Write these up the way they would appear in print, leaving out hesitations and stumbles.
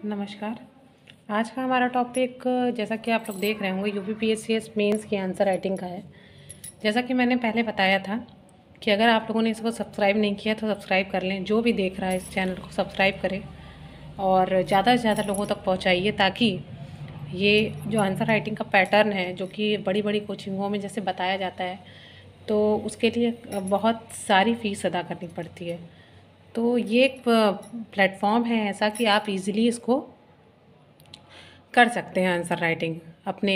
नमस्कार। आज का हमारा टॉपिक जैसा कि आप लोग देख रहे होंगे यूपीपीएससी मेंस की आंसर राइटिंग का है। जैसा कि मैंने पहले बताया था कि अगर आप लोगों ने इसको सब्सक्राइब नहीं किया तो सब्सक्राइब कर लें। जो भी देख रहा है इस चैनल को सब्सक्राइब करें और ज़्यादा से ज़्यादा लोगों तक पहुँचाइए, ताकि ये जो आंसर राइटिंग का पैटर्न है जो कि बड़ी बड़ी कोचिंगों में जैसे बताया जाता है, तो उसके लिए बहुत सारी फ़ीस अदा करनी पड़ती है। तो ये एक प्लेटफॉर्म है ऐसा कि आप इजीली इसको कर सकते हैं। आंसर राइटिंग अपने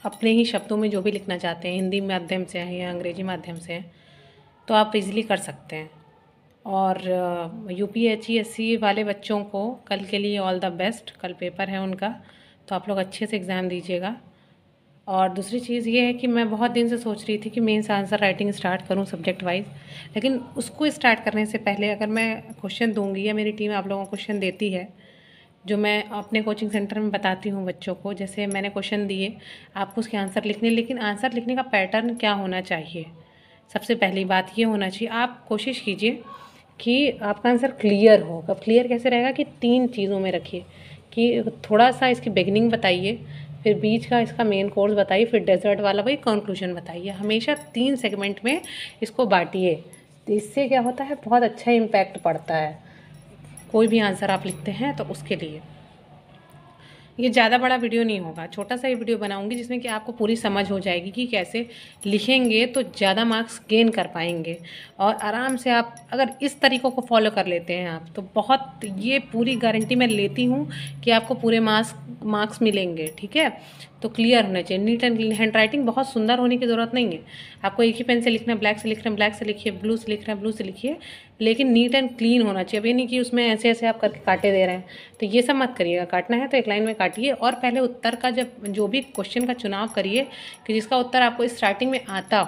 अपने ही शब्दों में जो भी लिखना चाहते हैं, हिंदी माध्यम से है या अंग्रेजी माध्यम से है, तो आप इजीली कर सकते हैं। और यूपीएचईएससी वाले बच्चों को कल के लिए ऑल द बेस्ट। कल पेपर है उनका, तो आप लोग अच्छे से एग्ज़ाम दीजिएगा। और दूसरी चीज़ ये है कि मैं बहुत दिन से सोच रही थी कि मेंस आंसर राइटिंग स्टार्ट करूं सब्जेक्ट वाइज, लेकिन उसको स्टार्ट करने से पहले अगर मैं क्वेश्चन दूंगी या मेरी टीम आप लोगों को क्वेश्चन देती है जो मैं अपने कोचिंग सेंटर में बताती हूँ बच्चों को, जैसे मैंने क्वेश्चन दिए आपको उसके आंसर लिखने, लेकिन आंसर लिखने का पैटर्न क्या होना चाहिए। सबसे पहली बात ये होना चाहिए, आप कोशिश कीजिए कि आपका आंसर क्लियर हो। अब क्लियर कैसे रहेगा कि 3 चीज़ों में रखिए कि थोड़ा सा इसकी बिगनिंग बताइए, फिर बीच का इसका मेन कोर्स बताइए, फिर डेजर्ट वाला वही कंक्लूजन बताइए। हमेशा 3 सेगमेंट में इसको बांटिए, तो इससे क्या होता है, बहुत अच्छा इम्पैक्ट पड़ता है कोई भी आंसर आप लिखते हैं तो उसके लिए। ये ज़्यादा बड़ा वीडियो नहीं होगा, छोटा सा ही वीडियो बनाऊंगी जिसमें कि आपको पूरी समझ हो जाएगी कि कैसे लिखेंगे तो ज़्यादा मार्क्स गेन कर पाएंगे। और आराम से आप अगर इस तरीक़ों को फॉलो कर लेते हैं आप, तो बहुत, ये पूरी गारंटी मैं लेती हूँ कि आपको पूरे मार्क्स मिलेंगे। ठीक है, तो क्लियर होना चाहिए, neat and clean. Hand writing बहुत सुंदर होने की ज़रूरत नहीं है, आपको एक ही पेन से लिखना है, ब्लैक से लिख रहे हैं ब्लैक से लिखिए, ब्लू से लिख रहे हैं ब्लू से लिखिए, लेकिन नीट एंड क्लीन होना चाहिए। अब ये नहीं कि उसमें ऐसे ऐसे आप करके काटे दे रहे हैं, तो ये सब मत करिएगा। काटना है तो एक लाइन में काटिए, और पहले उत्तर का जब जो भी क्वेश्चन का चुनाव करिए कि जिसका उत्तर आपको स्टार्टिंग में आता हो।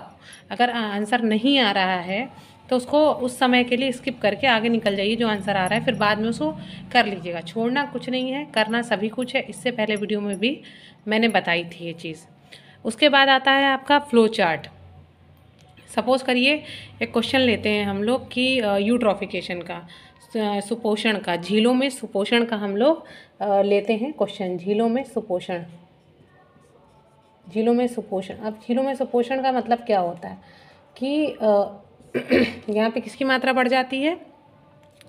अगर आंसर नहीं आ रहा है तो उसको उस समय के लिए स्किप करके आगे निकल जाइए, जो आंसर आ रहा है फिर बाद में उसको कर लीजिएगा। छोड़ना कुछ नहीं है, करना सभी कुछ है। इससे पहले वीडियो में भी मैंने बताई थी ये चीज़। उसके बाद आता है आपका फ्लो चार्ट। सपोज़ करिए एक क्वेश्चन लेते हैं हम लोग कि यूट्रॉफिकेशन का, सुपोषण का, झीलों में सुपोषण का हम लोग लेते हैं क्वेश्चन। झीलों में सुपोषण, झीलों में सुपोषण। अब झीलों में सुपोषण का मतलब क्या होता है कि यहाँ पे किसकी मात्रा बढ़ जाती है,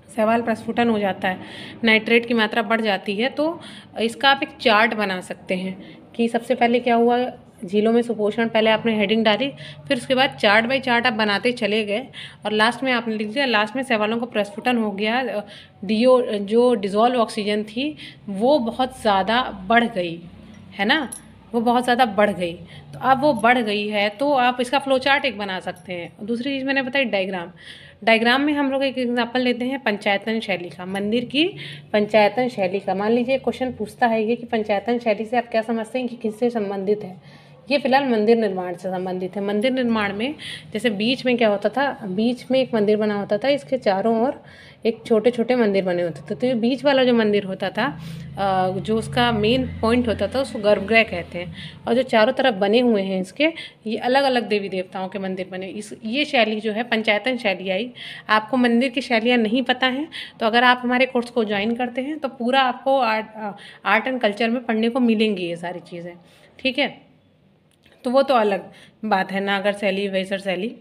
शैवाल प्रस्फुटन हो जाता है, नाइट्रेट की मात्रा बढ़ जाती है। तो इसका आप एक चार्ट बना सकते हैं कि सबसे पहले क्या हुआ, झीलों में सुपोषण, पहले आपने हेडिंग डाली, फिर उसके बाद चार्ट बाय चार्ट आप बनाते चले गए, और लास्ट में आपने लिख दिया, लास्ट में शैवालों को प्रस्फुटन हो गया, जो डिज़ोल्व ऑक्सीजन थी वो बहुत ज़्यादा बढ़ गई है ना, वो बहुत ज़्यादा बढ़ गई। तो अब वो बढ़ गई है तो आप इसका फ्लो चार्ट एक बना सकते हैं। दूसरी चीज़ मैंने बताई डायग्राम। डायग्राम में हम लोग एक एग्जांपल लेते हैं पंचायतन शैली का, मंदिर की पंचायतन शैली का। मान लीजिए क्वेश्चन पूछता है ये कि पंचायतन शैली से आप क्या समझते हैं कि किससे संबंधित है। ये फिलहाल मंदिर निर्माण से संबंधित है। मंदिर निर्माण में जैसे बीच में क्या होता था, बीच में एक मंदिर बना होता था, इसके चारों ओर एक छोटे छोटे मंदिर बने होते थे। तो ये बीच वाला जो मंदिर होता था, जो उसका मेन पॉइंट होता था, उसको गर्भगृह कहते हैं। और जो चारों तरफ बने हुए हैं इसके, ये अलग अलग देवी देवताओं के मंदिर बने। ये शैली जो है पंचायतन शैली आई। आपको मंदिर की शैलियाँ नहीं पता हैं तो अगर आप हमारे कोर्स को ज्वाइन करते हैं तो पूरा आपको आर्ट एंड कल्चर में पढ़ने को मिलेंगी ये सारी चीज़ें। ठीक है, तो वो तो अलग बात है, नागर शैली, वेसर शैली,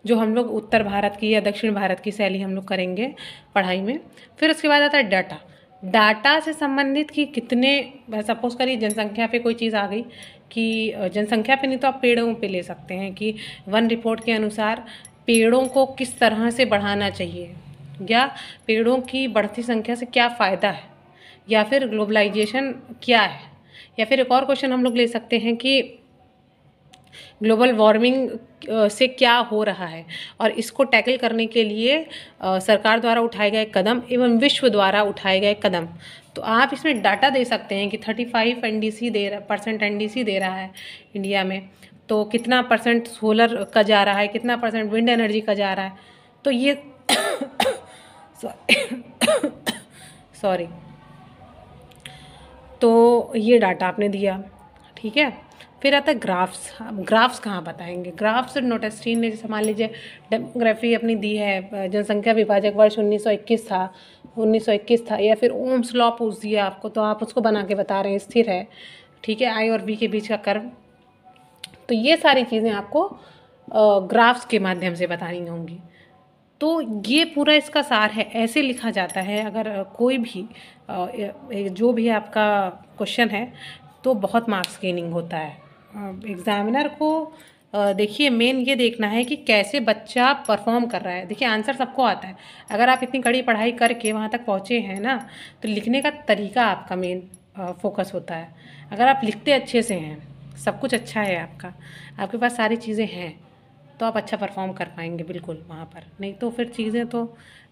जो हम लोग उत्तर भारत की या दक्षिण भारत की शैली हम लोग करेंगे पढ़ाई में। फिर उसके बाद आता है डाटा। डाटा से संबंधित कि कितने, सपोज करिए जनसंख्या पे कोई चीज़ आ गई कि जनसंख्या पे नहीं तो आप पेड़ों पे ले सकते हैं कि वन रिपोर्ट के अनुसार पेड़ों को किस तरह से बढ़ाना चाहिए, या पेड़ों की बढ़ती संख्या से क्या फ़ायदा है, या फिर ग्लोबलाइजेशन क्या है। या फिर एक और क्वेश्चन हम लोग ले सकते हैं कि ग्लोबल वार्मिंग से क्या हो रहा है, और इसको टैकल करने के लिए सरकार द्वारा उठाए गए कदम एवं विश्व द्वारा उठाए गए कदम। तो आप इसमें डाटा दे सकते हैं कि 35% एनडीसी दे रहा है इंडिया में, तो कितना परसेंट सोलर का जा रहा है, कितना परसेंट विंड एनर्जी का जा रहा है। तो ये सॉरी, तो ये डाटा आपने दिया। ठीक है, फिर आता है ग्राफ्स। ग्राफ्स कहाँ बताएंगे? ग्राफ्स नोटेस्टीन ने जैसे मान लीजिए डेमोग्राफी अपनी दी है, जनसंख्या विभाजक वर्ष 1921 था या फिर ओम्स लॉ पूछ दिया आपको तो आप उसको बना के बता रहे हैं स्थिर है, ठीक है, आई और बी के बीच का कर्व। तो ये सारी चीज़ें आपको ग्राफ्स के माध्यम से बतानी होंगी। तो ये पूरा इसका सार है, ऐसे लिखा जाता है। अगर कोई भी जो भी आपका क्वेश्चन है तो बहुत मार्क्स गेनिंग होता है। एग्जामिनर को देखिए मेन ये देखना है कि कैसे बच्चा परफॉर्म कर रहा है। देखिए आंसर सबको आता है, अगर आप इतनी कड़ी पढ़ाई करके वहाँ तक पहुँचे हैं ना, तो लिखने का तरीका आपका मेन फोकस होता है। अगर आप लिखते अच्छे से हैं, सब कुछ अच्छा है आपके पास सारी चीज़ें हैं, तो आप अच्छा परफॉर्म कर पाएंगे बिल्कुल वहाँ पर। नहीं तो फिर चीज़ें तो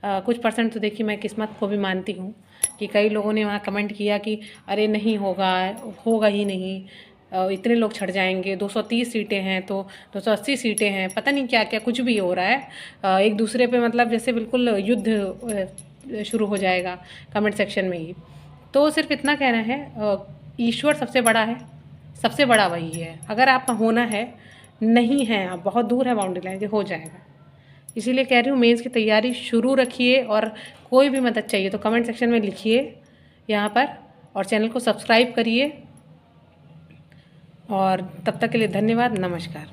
कुछ परसेंट तो देखिए मैं किस्मत को भी मानती हूँ कि कई लोगों ने वहाँ कमेंट किया कि अरे नहीं होगा ही नहीं, इतने लोग छट जाएंगे, 230 सीटें हैं तो 280 सीटें हैं, पता नहीं क्या क्या कुछ भी हो रहा है। एक दूसरे पे मतलब जैसे बिल्कुल युद्ध शुरू हो जाएगा कमेंट सेक्शन में ही। तो सिर्फ इतना कहना है, ईश्वर सबसे बड़ा है, सबसे बड़ा वही है। अगर आपका होना है, नहीं है, आप बहुत दूर है बाउंड्री लाइन, हो जाएगा। इसीलिए कह रही हूँ मेंस की तैयारी शुरू रखिए, और कोई भी मदद चाहिए तो कमेंट सेक्शन में लिखिए यहाँ पर, और चैनल को सब्सक्राइब करिए। और तब तक के लिए धन्यवाद, नमस्कार।